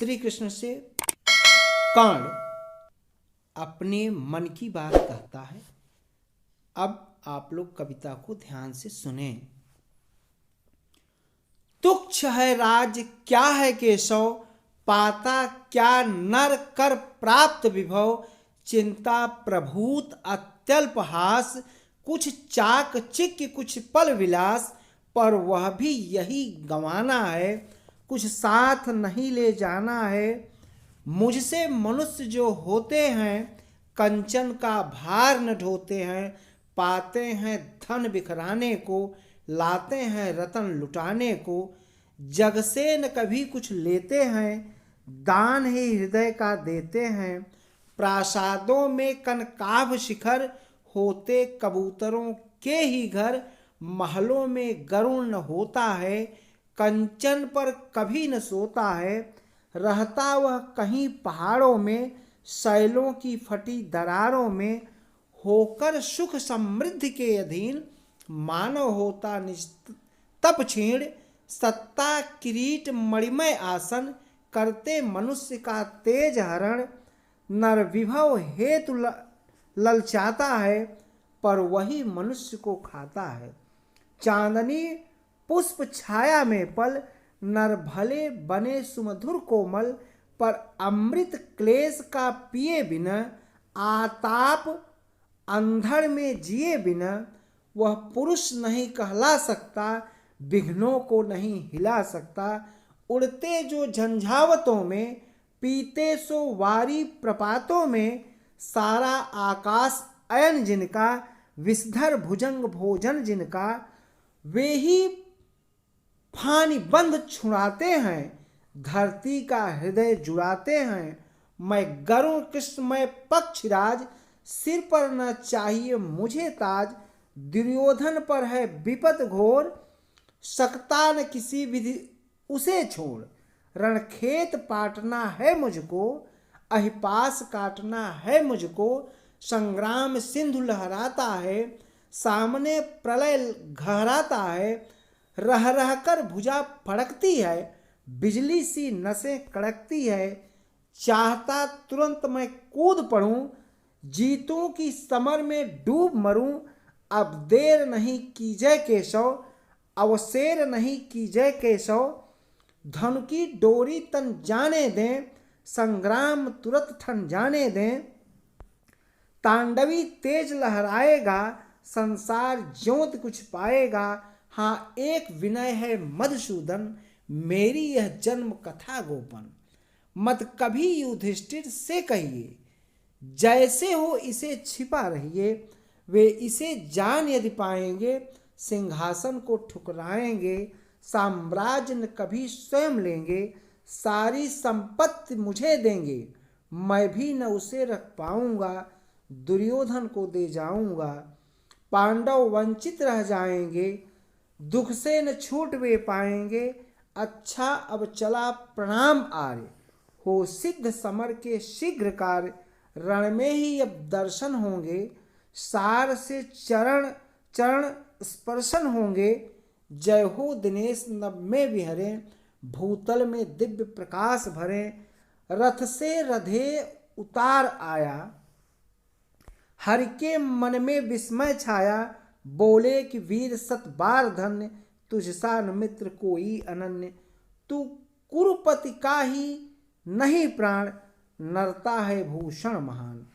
श्री कृष्ण से कर्ण अपने मन की बात कहता है। अब आप लोग कविता को ध्यान से सुने। तुच्छ है राज क्या है केशव, पाता क्या नर कर प्राप्त विभव, चिंता प्रभूत अत्यल्प हास, कुछ चाक चिक्य कुछ पल विलास, पर वह भी यही गंवाना है, कुछ साथ नहीं ले जाना है। मुझसे मनुष्य जो होते हैं, कंचन का भार न ढोते हैं, पाते हैं धन बिखराने को, लाते हैं रतन लुटाने को, जग से न कभी कुछ लेते हैं, दान ही हृदय का देते हैं। प्रासादों में कनकाभ शिखर, होते कबूतरों के ही घर, महलों में गरुड़ न होता है, कंचन पर कभी न सोता है। रहता वह कहीं पहाड़ों में, शैलों की फटी दरारों में, होकर सुख समृद्धि के अधीन, मानव होता निज तप क्षीण। सत्ता किरीट मणिमय आसन, करते मनुष्य का तेज हरण। नर विभव हेतु ललचाता है, पर वही मनुष्य को खाता है। चांदनी पुष्प छाया में पल, नर भले बने सुमधुर कोमल, पर अमृत क्लेश का पिए बिना, आताप अंधड़ में जिए बिना, वह पुरुष नहीं कहला सकता, विघ्नों को नहीं हिला सकता। उड़ते जो झंझावतों में, पीते सो वारी प्रपातों में, सारा आकाश अयन जिनका, विषधर भुजंग भोजन जिनका, वे ही फानी बंध छुड़ाते हैं, धरती का हृदय जुड़ाते हैं। मैं गरुण कृष्ण मैं पक्षराज, सिर पर न चाहिए मुझे ताज, दुर्योधन पर है विपद घोर, सकता न किसी विधि उसे छोड़। रणखेत पाटना है मुझको, अहिपास काटना है मुझको, संग्राम सिंधु लहराता है, सामने प्रलय घहराता है। रह रह कर भुजा फड़कती है, बिजली सी नसें कड़कती है, चाहता तुरंत मैं कूद पड़ूं, जीतूं की समर में डूब मरूं। अब देर नहीं कीजय केशव, अवसेर नहीं कीजय केशव, धनु की डोरी तन जाने दें, संग्राम तुरंत ठन जाने दें। तांडवी तेज लहराएगा, संसार ज्योत कुछ पाएगा। हाँ एक विनय है मधुसूदन, मेरी यह जन्म कथा गोपन। मत कभी युधिष्ठिर से कहिए, जैसे हो इसे छिपा रहिए। वे इसे जान यदि पाएंगे, सिंहासन को ठुकराएंगे। साम्राज्य न कभी स्वयं लेंगे, सारी संपत्ति मुझे देंगे। मैं भी न उसे रख पाऊंगा, दुर्योधन को दे जाऊंगा। पांडव वंचित रह जाएंगे, दुख से न छूट वे पाएंगे। अच्छा अब चला प्रणाम आर्य, हो सिद्ध समर के शीघ्र कार्य। रण में ही अब दर्शन होंगे, सार से चरण चरण स्पर्शन होंगे। जय हो दिनेश नभ में विहरे, भूतल में दिव्य प्रकाश भरे। रथ से रधे उतार आया, हरि के मन में विस्मय छाया। बोले कि वीर सत बार धन्य, तुझसा न मित्र कोई अनन्य। तू कुरुपति का ही नहीं प्राण, नरता है भूषण महान।